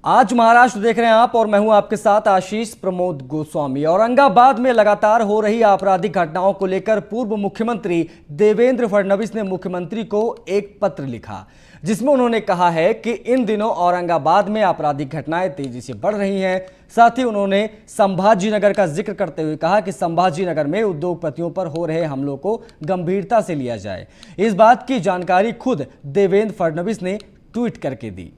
आज महाराष्ट्र देख रहे हैं आप और मैं हूं आपके साथ आशीष प्रमोद गोस्वामी। औरंगाबाद में लगातार हो रही आपराधिक घटनाओं को लेकर पूर्व मुख्यमंत्री देवेंद्र फडणवीस ने मुख्यमंत्री को एक पत्र लिखा, जिसमें उन्होंने कहा है कि इन दिनों औरंगाबाद में आपराधिक घटनाएं तेजी से बढ़ रही हैं। साथ ही उन्होंने संभाजीनगर का जिक्र करते हुए कहा कि संभाजीनगर में उद्योगपतियों पर हो रहे हमलों को गंभीरता से लिया जाए। इस बात की जानकारी खुद देवेंद्र फडणवीस ने ट्वीट करके दी।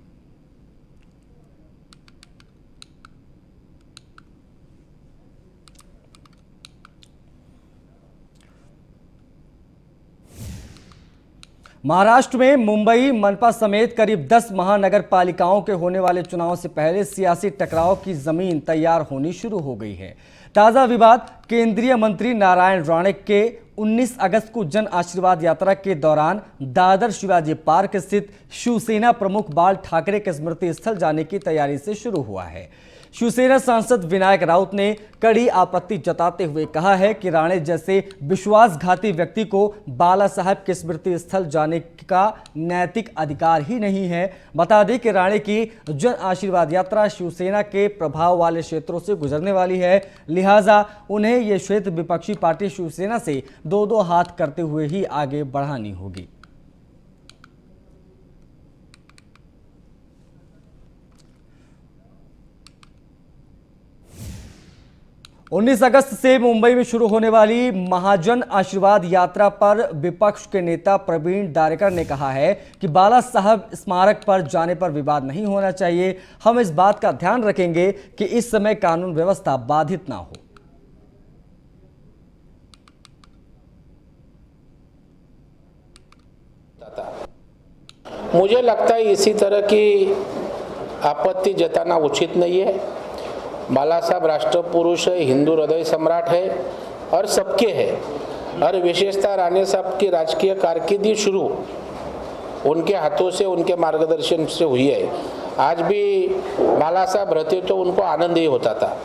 महाराष्ट्र में मुंबई मनपा समेत करीब 10 महानगर पालिकाओं के होने वाले चुनाव से पहले सियासी टकराव की जमीन तैयार होनी शुरू हो गई है। ताजा विवाद केंद्रीय मंत्री नारायण राणे के 19 अगस्त को जन आशीर्वाद यात्रा के दौरान दादर शिवाजी पार्क स्थित शिवसेना प्रमुख बाल ठाकरे के स्मृति स्थल जाने की तैयारी से शुरू हुआ है। शिवसेना सांसद विनायक राउत ने कड़ी आपत्ति जताते हुए कहा है कि राणे जैसे विश्वासघाती व्यक्ति को बाला साहब के स्मृति स्थल जाने का नैतिक अधिकार ही नहीं है। बता दें कि राणे की जन आशीर्वाद यात्रा शिवसेना के प्रभाव वाले क्षेत्रों से गुजरने वाली है, लिहाजा उन्हें यह क्षेत्र विपक्षी पार्टी शिवसेना से दो हाथ करते हुए ही आगे बढ़ानी होगी। 19 अगस्त से मुंबई में शुरू होने वाली महाजन आशीर्वाद यात्रा पर विपक्ष के नेता प्रवीण दारेकर ने कहा है कि बाला साहब स्मारक पर जाने पर विवाद नहीं होना चाहिए। हम इस बात का ध्यान रखेंगे कि इस समय कानून व्यवस्था बाधित ना हो। मुझे लगता है इसी तरह की आपत्ति जताना उचित नहीं है। बाला साहब राष्ट्र पुरुष है, हिंदू हृदय सम्राट है और सबके है। और विशेषता राणे साहब की राजकीय कारकिर्दी शुरू उनके हाथों से, उनके मार्गदर्शन से हुई है। आज भी बाला साहब रहते तो उनको आनंद ही होता था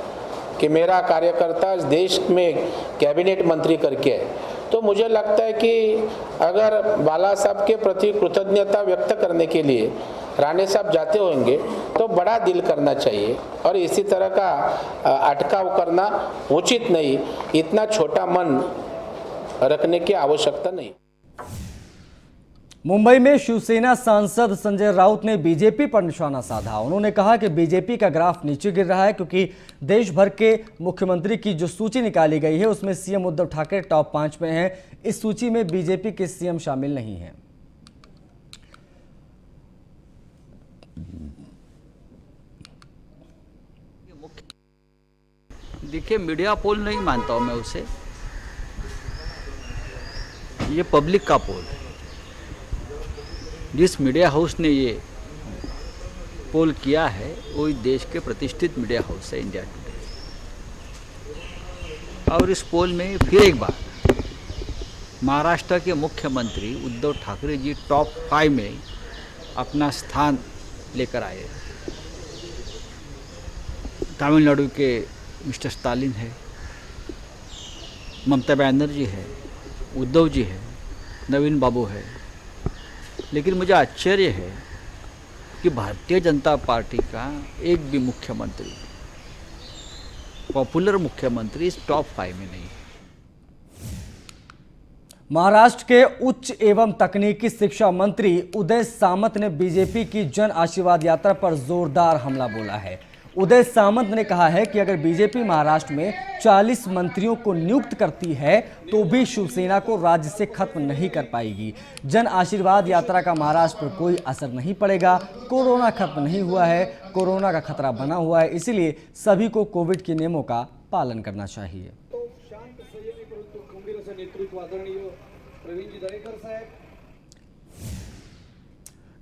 कि मेरा कार्यकर्ता देश में कैबिनेट मंत्री करके है। तो मुझे लगता है कि अगर बाला साहब के प्रति कृतज्ञता व्यक्त करने के लिए राणे साहब जाते होंगे तो बड़ा दिल करना चाहिए और इसी तरह का अटकाव करना उचित नहीं। इतना छोटा मन रखने की आवश्यकता नहीं। मुंबई में शिवसेना सांसद संजय राउत ने बीजेपी पर निशाना साधा। उन्होंने कहा कि बीजेपी का ग्राफ नीचे गिर रहा है क्योंकि देश भर के मुख्यमंत्री की जो सूची निकाली गई है उसमें सीएम उद्धव ठाकरे टॉप 5 में हैं। इस सूची में बीजेपी के सीएम शामिल नहीं हैं। देखिए, मीडिया पोल नहीं मानता हूं मैं उसे, ये पब्लिक का पोल है। जिस मीडिया हाउस ने ये पोल किया है वो देश के प्रतिष्ठित मीडिया हाउस है, इंडिया टुडे। और इस पोल में फिर एक बार महाराष्ट्र के मुख्यमंत्री उद्धव ठाकरे जी टॉप 5 में अपना स्थान लेकर आए। तमिलनाडु के मिस्टर स्टालिन है, ममता बनर्जी है, उद्धव जी है, नवीन बाबू है। लेकिन मुझे आश्चर्य है कि भारतीय जनता पार्टी का एक भी मुख्यमंत्री, पॉपुलर मुख्यमंत्री इस टॉप 5 में नहीं है। महाराष्ट्र के उच्च एवं तकनीकी शिक्षा मंत्री उदय सामंत ने बीजेपी की जन आशीर्वाद यात्रा पर जोरदार हमला बोला है। उदय सामंत ने कहा है कि अगर बीजेपी महाराष्ट्र में 40 मंत्रियों को नियुक्त करती है तो भी शिवसेना को राज्य से खत्म नहीं कर पाएगी। जन आशीर्वाद यात्रा का महाराष्ट्र पर कोई असर नहीं पड़ेगा। कोरोना खत्म नहीं हुआ है, कोरोना का खतरा बना हुआ है, इसीलिए सभी को कोविड के नियमों का पालन करना चाहिए।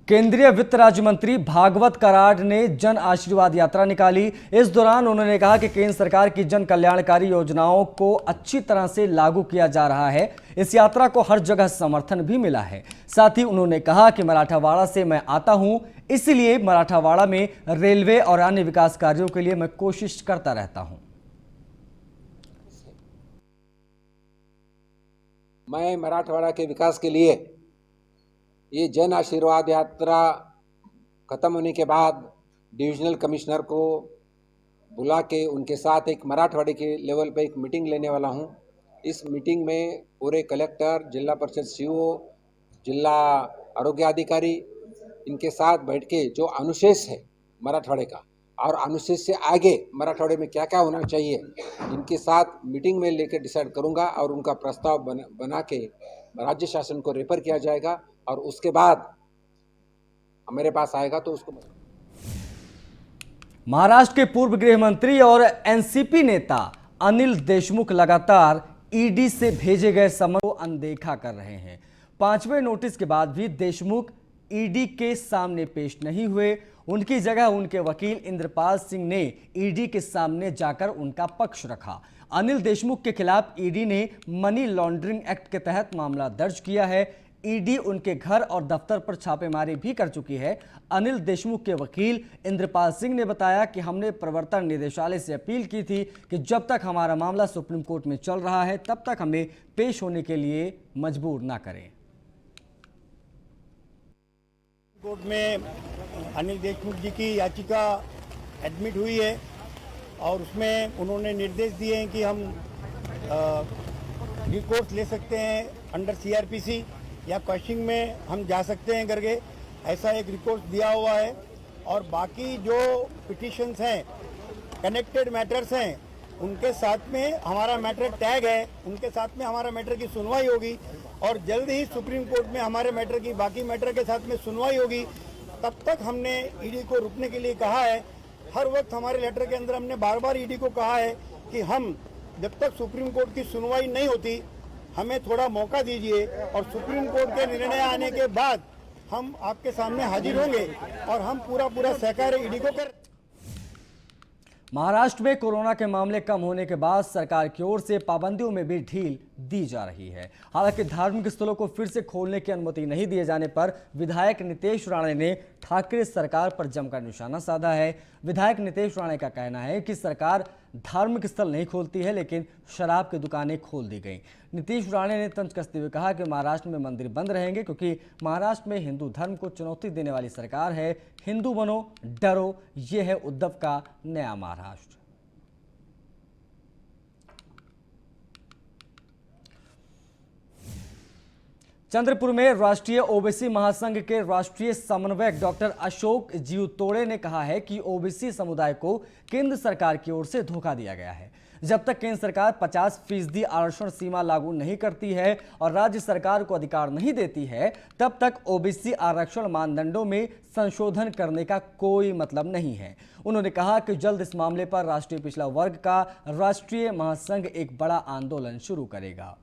केंद्रीय वित्त राज्य मंत्री भागवत कराड ने जन आशीर्वाद यात्रा निकाली। इस दौरान उन्होंने कहा कि केंद्र सरकार की जन कल्याणकारी योजनाओं को अच्छी तरह से लागू किया जा रहा है। इस यात्रा को हर जगह समर्थन भी मिला है। साथ ही उन्होंने कहा कि मराठावाड़ा से मैं आता हूं, इसलिए मराठावाड़ा में रेलवे और अन्य विकास कार्यों के लिए मैं कोशिश करता रहता हूं। मैं मराठवाड़ा के विकास के लिए ये जन आशीर्वाद यात्रा खत्म होने के बाद डिविजनल कमिश्नर को बुला के उनके साथ एक मराठवाड़े के लेवल पे एक मीटिंग लेने वाला हूं। इस मीटिंग में पूरे कलेक्टर, जिला परिषद सीईओ, जिला आरोग्य अधिकारी इनके साथ बैठ के जो अनुशेष है मराठवाड़े का और अनुशेष से आगे मराठवाड़े में क्या क्या होना चाहिए, इनके साथ मीटिंग में लेकर डिसाइड करूंगा और उनका प्रस्ताव बना के राज्य शासन को रेफर किया जाएगा और उसके बाद मेरे पास आएगा तो उसको। महाराष्ट्र के पूर्व गृह मंत्री और एनसीपी नेता अनिल देशमुख लगातार ईडी से भेजे गए समन को अनदेखा कर रहे हैं। 5वें नोटिस के बाद भी देशमुख ईडी के सामने पेश नहीं हुए। उनकी जगह उनके वकील इंद्रपाल सिंह ने ईडी के सामने जाकर उनका पक्ष रखा। अनिल देशमुख के खिलाफ ईडी ने मनी लॉन्ड्रिंग एक्ट के तहत मामला दर्ज किया है। ईडी उनके घर और दफ्तर पर छापेमारी भी कर चुकी है। अनिल देशमुख के वकील इंद्रपाल सिंह ने बताया कि हमने प्रवर्तन निदेशालय से अपील की थी कि जब तक हमारा मामला सुप्रीम कोर्ट में चल रहा है तब तक हमें पेश होने के लिए मजबूर ना करें। कोर्ट में अनिल देशमुख जी की याचिका एडमिट हुई है और उसमें उन्होंने निर्देश दिए हैं कि हम रिकोर्स ले सकते हैं अंडर सीआरपीसी या क्वेश्चनिंग में हम जा सकते हैं करके ऐसा एक रिकोर्स दिया हुआ है। और बाकी जो पिटिशंस हैं, कनेक्टेड मैटर्स हैं, उनके साथ में हमारा मैटर टैग है, उनके साथ में हमारा मैटर की सुनवाई होगी और जल्द ही सुप्रीम कोर्ट में हमारे मैटर की बाकी मैटर के साथ में सुनवाई होगी। तब तक हमने ईडी को रुकने के लिए कहा है। हर वक्त हमारे लेटर के अंदर हमने बार बार ईडी को कहा है कि हम जब तक सुप्रीम कोर्ट की सुनवाई नहीं होती हमें थोड़ा मौका दीजिए और सुप्रीम कोर्ट के निर्णय आने के बाद हम आपके सामने हाजिर होंगे और हम पूरा सहकार ईडी को कर। महाराष्ट्र में कोरोना के मामले कम होने के बाद सरकार की ओर से पाबंदियों में भी ढील दी जा रही है। हालांकि धार्मिक स्थलों को फिर से खोलने की अनुमति नहीं दिए जाने पर विधायक नितेश राणे ने ठाकरे सरकार पर जमकर निशाना साधा है। विधायक नितेश राणे का कहना है कि सरकार धार्मिक स्थल नहीं खोलती है लेकिन शराब की दुकानें खोल दी गई। नीतीश राणे ने तंज कसते हुए कहा कि महाराष्ट्र में मंदिर बंद रहेंगे क्योंकि महाराष्ट्र में हिंदू धर्म को चुनौती देने वाली सरकार है। हिंदू बनो, डरो, ये है उद्धव का नया महाराष्ट्र। चंद्रपुर में राष्ट्रीय ओबीसी महासंघ के राष्ट्रीय समन्वयक डॉक्टर अशोक जीवतोड़े ने कहा है कि ओबीसी समुदाय को केंद्र सरकार की ओर से धोखा दिया गया है। जब तक केंद्र सरकार 50% आरक्षण सीमा लागू नहीं करती है और राज्य सरकार को अधिकार नहीं देती है तब तक ओबीसी आरक्षण मानदंडों में संशोधन करने का कोई मतलब नहीं है। उन्होंने कहा कि जल्द इस मामले पर राष्ट्रीय पिछड़ा वर्ग का राष्ट्रीय महासंघ एक बड़ा आंदोलन शुरू करेगा।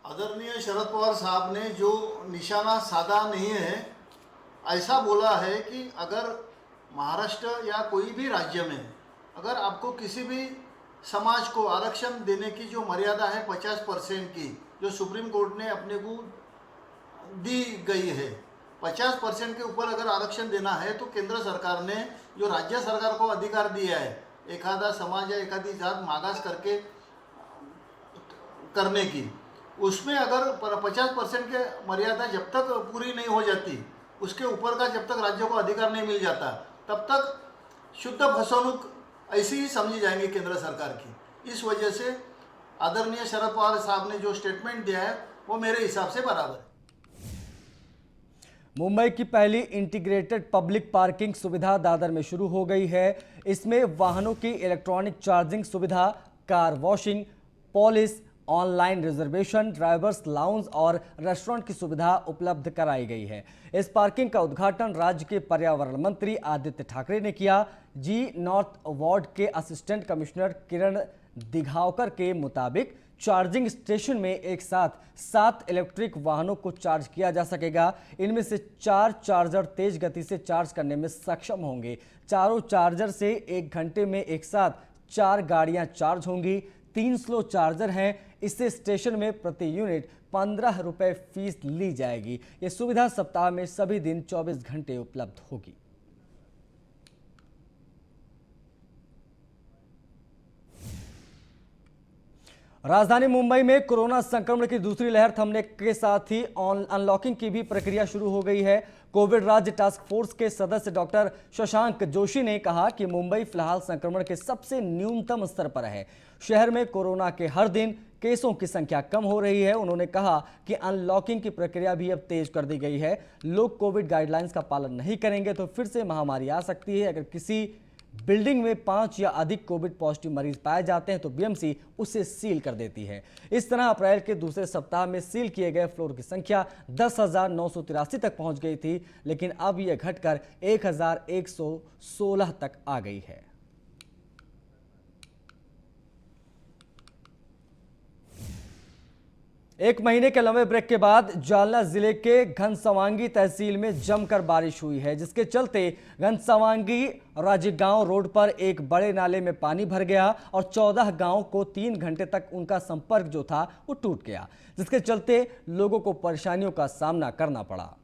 आदरणीय शरद पवार साहब ने जो निशाना साधा नहीं है, ऐसा बोला है कि अगर महाराष्ट्र या कोई भी राज्य में अगर आपको किसी भी समाज को आरक्षण देने की जो मर्यादा है 50% की, जो सुप्रीम कोर्ट ने अपने को दी गई है, 50% के ऊपर अगर आरक्षण देना है तो केंद्र सरकार ने जो राज्य सरकार को अधिकार दिया है एखादा समाज या एखादी जात मागास करके करने की, उसमें अगर 50% के मर्यादा जब तक पूरी नहीं हो जाती, उसके ऊपर का जब तक राज्यों को अधिकार नहीं मिल जाता, तब तक शुद्ध फसवणूक ऐसी ही समझी जाएंगी केंद्र सरकार की। इस वजह से आदरणीय शरद पवार साहब ने जो स्टेटमेंट दिया है वो मेरे हिसाब से बराबर है। मुंबई की पहली इंटीग्रेटेड पब्लिक पार्किंग सुविधा दादर में शुरू हो गई है। इसमें वाहनों की इलेक्ट्रॉनिक चार्जिंग सुविधा, car washing, polish, online reservation, drivers lounge और रेस्टोरेंट की सुविधा उपलब्ध कराई गई है। इस पार्किंग का उद्घाटन राज्य के पर्यावरण मंत्री आदित्य ठाकरे ने किया। जी नॉर्थ वार्ड के असिस्टेंट कमिश्नर किरण दिघावकर के मुताबिक चार्जिंग स्टेशन में एक साथ 7 इलेक्ट्रिक वाहनों को चार्ज किया जा सकेगा। इनमें से 4 चार्जर तेज गति से चार्ज करने में सक्षम होंगे। चारों चार्जर से 1 घंटे में एक साथ 4 गाड़ियां चार्ज होंगी। 3 स्लो चार्जर हैं। इससे स्टेशन में प्रति यूनिट 15 रुपये फीस ली जाएगी। ये सुविधा सप्ताह में सभी दिन 24 घंटे उपलब्ध होगी। राजधानी मुंबई में कोरोना संक्रमण की दूसरी लहर थमने के साथ ही अनलॉकिंग की भी प्रक्रिया शुरू हो गई है। कोविड राज्य टास्क फोर्स के सदस्य डॉक्टर शशांक जोशी ने कहा कि मुंबई फिलहाल संक्रमण के सबसे न्यूनतम स्तर पर है। शहर में कोरोना के हर दिन केसों की संख्या कम हो रही है। उन्होंने कहा कि अनलॉकिंग की प्रक्रिया भी अब तेज कर दी गई है। लोग कोविड गाइडलाइंस का पालन नहीं करेंगे तो फिर से महामारी आ सकती है। अगर किसी बिल्डिंग में 5 या अधिक कोविड पॉजिटिव मरीज पाए जाते हैं तो बीएमसी उसे सील कर देती है। इस तरह अप्रैल के दूसरे सप्ताह में सील किए गए फ्लोर की संख्या 10,983 तक पहुंच गई थी, लेकिन अब यह घटकर 1,116 तक आ गई है। एक महीने के लंबे ब्रेक के बाद जालना जिले के घनसावंगी तहसील में जमकर बारिश हुई है, जिसके चलते घनसावंगी राजीगांव रोड पर एक बड़े नाले में पानी भर गया और 14 गांवों को 3 घंटे तक उनका संपर्क जो था वो टूट गया, जिसके चलते लोगों को परेशानियों का सामना करना पड़ा।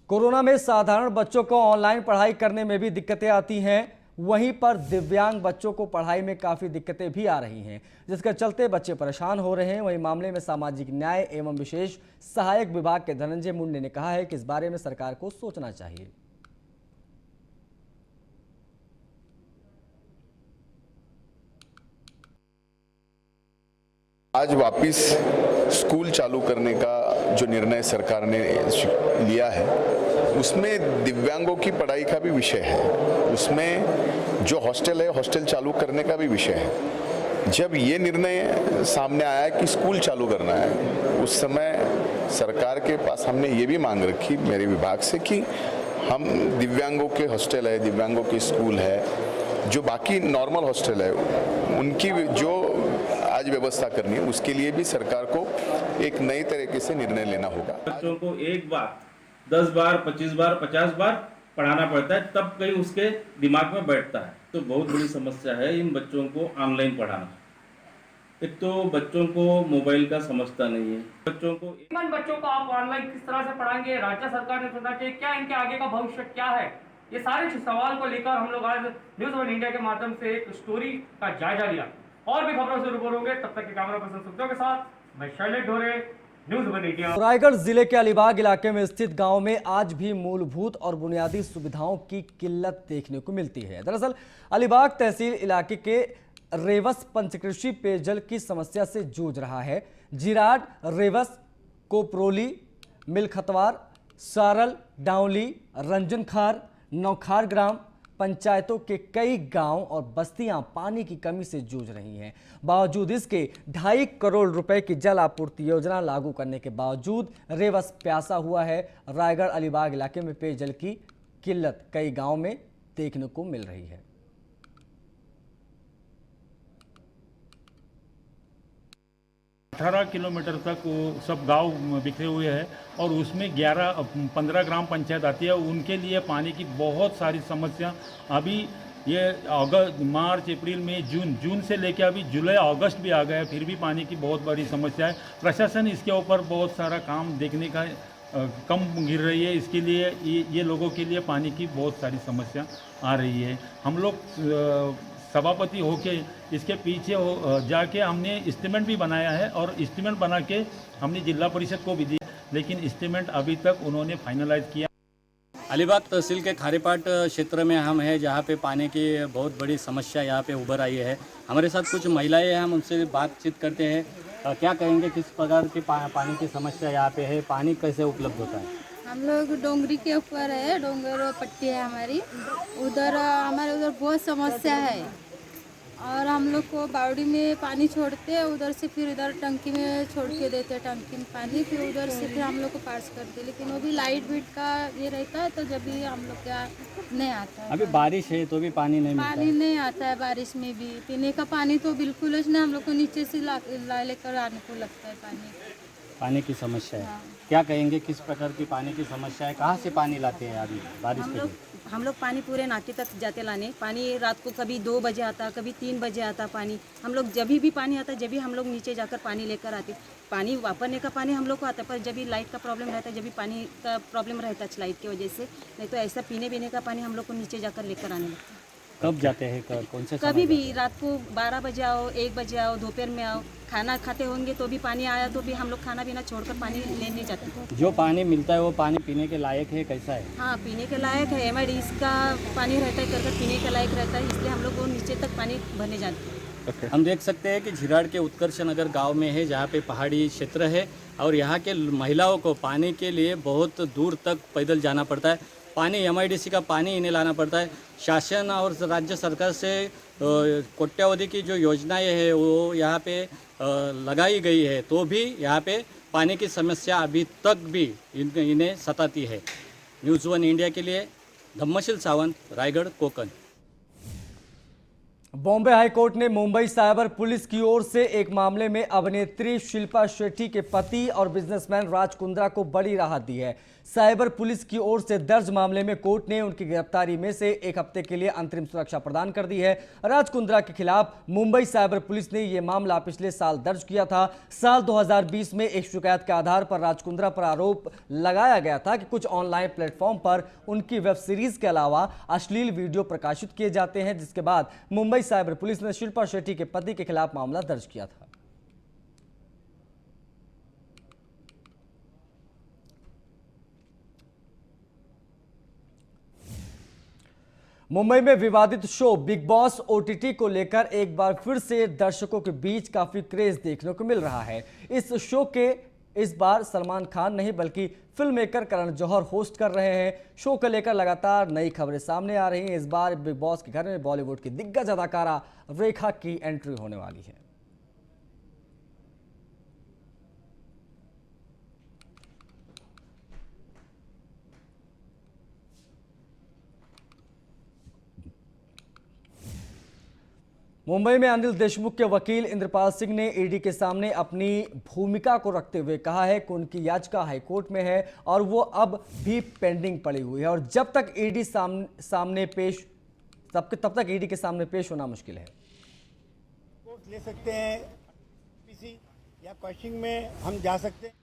कोरोना में साधारण बच्चों को ऑनलाइन पढ़ाई करने में भी दिक्कतें आती हैं। वहीं पर दिव्यांग बच्चों को पढ़ाई में काफ़ी दिक्कतें भी आ रही हैं, जिसके चलते बच्चे परेशान हो रहे हैं। वहीं मामले में सामाजिक न्याय एवं विशेष सहायक विभाग के धनंजय मुंडे ने कहा है कि इस बारे में सरकार को सोचना चाहिए। आज वापस स्कूल चालू करने का जो निर्णय सरकार ने लिया है उसमें दिव्यांगों की पढ़ाई का भी विषय है, उसमें जो हॉस्टल है हॉस्टल चालू करने का भी विषय है। जब ये निर्णय सामने आया कि स्कूल चालू करना है, उस समय सरकार के पास हमने ये भी मांग रखी मेरे विभाग से कि हम दिव्यांगों के हॉस्टल है, दिव्यांगों के स्कूल है, जो बाकी नॉर्मल हॉस्टल है उनकी जो आज व्यवस्था करनी है उसके लिए भी सरकार को एक नई तरीके से निर्णय लेना होगा। बच्चों को एक बार 10 बार 25 बार 50 बार पढ़ाना पड़ता है, तब कहीं उसके दिमाग में बैठता है। तो बहुत बड़ी समस्या है इन बच्चों को ऑनलाइन पढ़ाना। एक तो बच्चों को मोबाइल का समझता नहीं है। बच्चों को आप ऑनलाइन किस तरह से पढ़ाएंगे, राज्य सरकार ने सोचा कि क्या इनके आगे का भविष्य क्या है, ये सारे सवाल को लेकर हम लोग आज न्यूज वन इंडिया के माध्यम से एक स्टोरी का जायजा लिया। और भी खबरों से रूबरू होंगे, तब तक के कैमरा पर्सन सुखदेव के साथ मैं शैलेश ढोरे, न्यूज वन इंडिया। रायगढ़ जिले के अलीबाग इलाके में स्थित गांव में आज भी मूलभूत और बुनियादी सुविधाओं की किल्लत देखने को मिलती है। दरअसल अलीबाग तहसील इलाके के रेवस पंचकृषि पेयजल की समस्या से जूझ रहा है। जिराड, रेवस, कोपरोली, मिलखतवार, सारल, डाउली, रंजनखार, नौखार ग्राम पंचायतों के कई गांव और बस्तियां पानी की कमी से जूझ रही हैं। बावजूद इसके 2.5 करोड़ रुपए की जल आपूर्ति योजना लागू करने के बावजूद रेवस प्यासा हुआ है। रायगढ़ अलीबाग इलाके में पेयजल की किल्लत कई गांव में देखने को मिल रही है। 18 किलोमीटर तक वो सब गांव बिखरे हुए हैं और उसमें 15 ग्राम पंचायत आती है। उनके लिए पानी की बहुत सारी समस्या अभी ये अगस्त, मार्च, अप्रैल, मई, जून से लेकर अभी जुलाई, अगस्त भी आ गया, फिर भी पानी की बहुत बड़ी समस्या है। प्रशासन इसके ऊपर बहुत सारा काम देखने का कम गिर रही है। इसके लिए ये लोगों के लिए पानी की बहुत सारी समस्या आ रही है। हम लोग सभापति होके इसके पीछे जाके हमने एस्टीमेट भी बनाया है और एस्टीमेट बना के हमने जिला परिषद को भी दिया, लेकिन एस्टीमेट अभी तक उन्होंने फाइनलाइज किया। अलीबाग तहसील के खारेपाट क्षेत्र में हम हैं, जहाँ पे पानी की बहुत बड़ी समस्या यहाँ पे उभर आई है। हमारे साथ कुछ महिलाएं हैं, हम उनसे बातचीत करते हैं। क्या कहेंगे, किस प्रकार की पानी की समस्या यहाँ पे है, पानी कैसे उपलब्ध होता है? हम लोग डोंगरी के ऊपर है, डोंगर पट्टी है हमारी, उधर हमारे उधर बहुत समस्या है और हम लोग को बावड़ी में पानी छोड़ते हैं, उधर से फिर इधर टंकी में छोड़ के देते हैं, टंकी में पानी, फिर उधर से फिर हम लोग को पास करते हैं। लेकिन वो भी लाइट बिट का ये रहता है, तो जब भी हम लोग का नहीं आता है। अभी बारिश है तो भी पानी नहीं मिलता है। पानी नहीं आता है बारिश में भी, पीने का पानी तो बिल्कुल ही नहीं, हम लोग को नीचे से लेकर आने को लगता है। पानी की समस्या है। क्या कहेंगे, किस प्रकार की पानी की समस्या है, कहाँ से पानी लाते हैं अभी बारिश के लिए? हम लोग पानी पूरे नाके तक जाते लाने। पानी रात को कभी 2 बजे आता, कभी 3 बजे आता पानी। हम लोग जब भी पानी आता जब भी हम लोग नीचे जाकर पानी लेकर आते। पानी वापरने का पानी हम लोग को आता, पर जब भी लाइट का प्रॉब्लम रहता है, जब भी पानी का प्रॉब्लम रहता है लाइट की वजह से, नहीं तो ऐसा पीने का पानी हम लोग को नीचे जाकर लेकर आने लगता है। कब जाते हैं, कौन से समय कभी भी जाते रात को 12 बजे आओ, 1 बजे आओ, दोपहर में आओ, खाना खाते होंगे तो भी पानी आया तो भी हम लोग खाना पीना छोड़कर पानी लेने जाते हैं। हैं? जो पानी मिलता है वो पानी पीने के लायक है, कैसा है? हाँ, पीने के लायक है। MIDS का पानी रहता है, कर पीने के लायक रहता है, इसलिए हम लोग वो नीचे तक पानी भरने जाते हैं। हम देख सकते हैं कि झिराड़ के उत्कर्ष नगर गांव में है, जहां पे पहाड़ी क्षेत्र है और यहाँ के महिलाओं को पानी के लिए बहुत दूर तक पैदल जाना पड़ता है। पानी MIDC का पानी इन्हें लाना पड़ता है। शासन और राज्य सरकार से कोट्यावधि की जो योजनाएं है वो यहाँ पे लगाई गई है, तो भी यहाँ पे पानी की समस्या अभी तक भी इन्हें सताती है। न्यूज़ 1 इंडिया के लिए धम्मशील सावंत, रायगढ़, कोकण। बॉम्बे हाई कोर्ट ने मुंबई साइबर पुलिस की ओर से एक मामले में अभिनेत्री शिल्पा शेट्टी के पति और बिजनेसमैन राज कुंद्रा को बड़ी राहत दी है। साइबर पुलिस की ओर से दर्ज मामले में कोर्ट ने उनकी गिरफ्तारी में से 1 हफ्ते के लिए अंतरिम सुरक्षा प्रदान कर दी है। राज कुंद्रा के खिलाफ मुंबई साइबर पुलिस ने यह मामला पिछले साल दर्ज किया था। साल 2020 में एक शिकायत के आधार पर राज कुंद्रा पर आरोप लगाया गया था कि कुछ ऑनलाइन प्लेटफॉर्म पर उनकी वेब सीरीज के अलावा अश्लील वीडियो प्रकाशित किए जाते हैं, जिसके बाद मुंबई साइबर पुलिस ने शिल्पा शेट्टी के पति के खिलाफ मामला दर्ज किया था। मुंबई में विवादित शो बिग बॉस OTT को लेकर एक बार फिर से दर्शकों के बीच काफी क्रेज देखने को मिल रहा है। इस शो के इस बार सलमान खान नहीं बल्कि film maker Karan Johar host कर रहे हैं। शो को लेकर लगातार नई खबरें सामने आ रही हैं। इस बार बिग बॉस के घर में बॉलीवुड की दिग्गज अदाकारा रेखा की एंट्री होने वाली है। मुंबई में अनिल देशमुख के वकील इंद्रपाल सिंह ने ईडी के सामने अपनी भूमिका को रखते हुए कहा है कि उनकी याचिका हाईकोर्ट में है और वो अब भी पेंडिंग पड़ी हुई है और जब तक ईडी सामने पेश तब तक ईडी के सामने पेश होना मुश्किल है। कोर्ट ले सकते हैं पीसी या क्वेश्चनिंग में हम जा सकते हैं।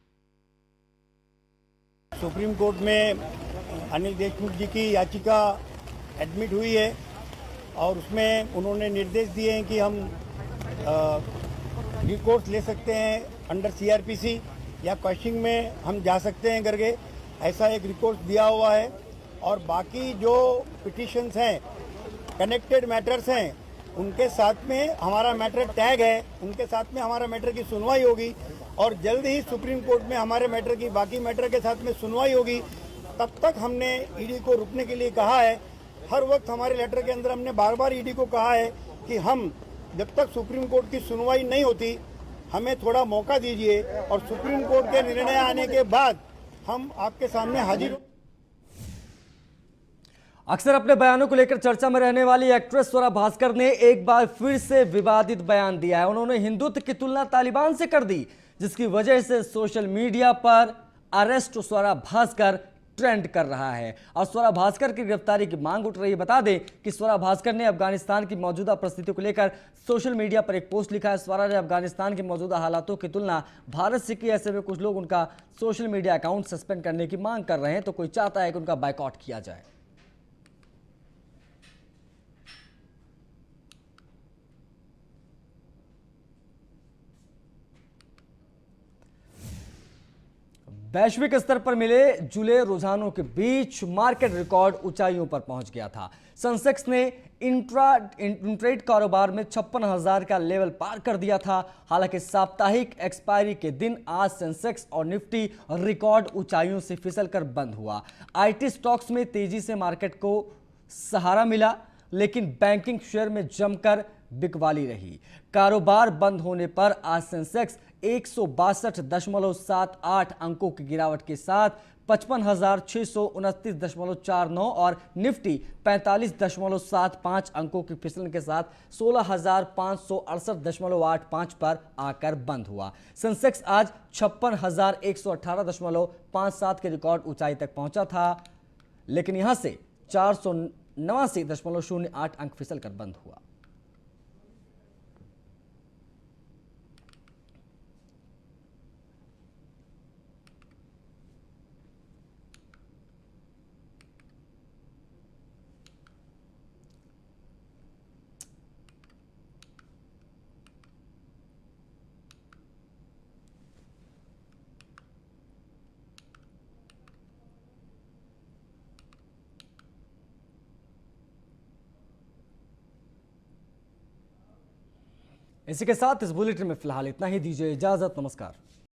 सुप्रीम कोर्ट में अनिल देशमुख जी की याचिका एडमिट हुई है और उसमें उन्होंने निर्देश दिए हैं कि हम रिकोर्स ले सकते हैं अंडर CRPC या क्वेश्चनिंग में हम जा सकते हैं करके ऐसा एक रिकोर्स दिया हुआ है। और बाकी जो पिटिशंस हैं, कनेक्टेड मैटर्स हैं, उनके साथ में हमारा मैटर टैग है, उनके साथ में हमारा मैटर की सुनवाई होगी और जल्द ही सुप्रीम कोर्ट में हमारे मैटर की बाकी मैटर के साथ में सुनवाई होगी। तब तक हमने ईडी को रुकने के लिए कहा है। हर वक्त हमारे लेटर के अंदर हमने बार बार ईडी को कहा है कि हम जब तक सुप्रीम कोर्ट की सुनवाई नहीं होती हमें थोड़ा मौका दीजिए और सुप्रीम कोर्ट के निर्णय आने के बाद हम आपके सामने हाजिर। अक्सर अपने बयानों को लेकर चर्चा में रहने वाली एक्ट्रेस स्वरा भास्कर ने एक बार फिर से विवादित बयान दिया है। उन्होंने हिंदुत्व की तुलना तालिबान से कर दी, जिसकी वजह से सोशल मीडिया पर अरेस्ट स्वरा भास्कर ट्रेंड कर रहा है और स्वरा भास्कर की गिरफ्तारी की मांग उठ रही है। बता दें कि स्वरा भास्कर ने अफगानिस्तान की मौजूदा परिस्थितियों को लेकर सोशल मीडिया पर एक पोस्ट लिखा है। स्वरा ने अफगानिस्तान की मौजूदा हालातों की तुलना भारत से की। ऐसे में कुछ लोग उनका सोशल मीडिया अकाउंट सस्पेंड करने की मांग कर रहे हैं, तो कोई चाहता है कि उनका बायकॉट किया जाए। वैश्विक स्तर पर मिले जुले रुझानों के बीच मार्केट रिकॉर्ड ऊंचाइयों पर पहुंच गया था। सेंसेक्स ने इंट्राडे कारोबार में 56,000 का लेवल पार कर दिया था। हालांकि साप्ताहिक एक्सपायरी के दिन आज सेंसेक्स और निफ्टी रिकॉर्ड ऊंचाइयों से फिसलकर बंद हुआ। आईटी स्टॉक्स में तेजी से मार्केट को सहारा मिला, लेकिन बैंकिंग शेयर में जमकर बिकवाली रही। कारोबार बंद होने पर आज सेंसेक्स 162.78 अंकों की गिरावट के साथ 55,629.49 और निफ्टी 45.75 अंकों की फिसलन के साथ 16,568.85 पर आकर बंद हुआ। सेंसेक्स आज 56,118.57 के रिकॉर्ड ऊंचाई तक पहुंचा था, लेकिन यहां से 489.08 अंक फिसल कर बंद हुआ। इसी के साथ इस बुलेटिन में फिलहाल इतना ही। दीजिए इजाजत, नमस्कार।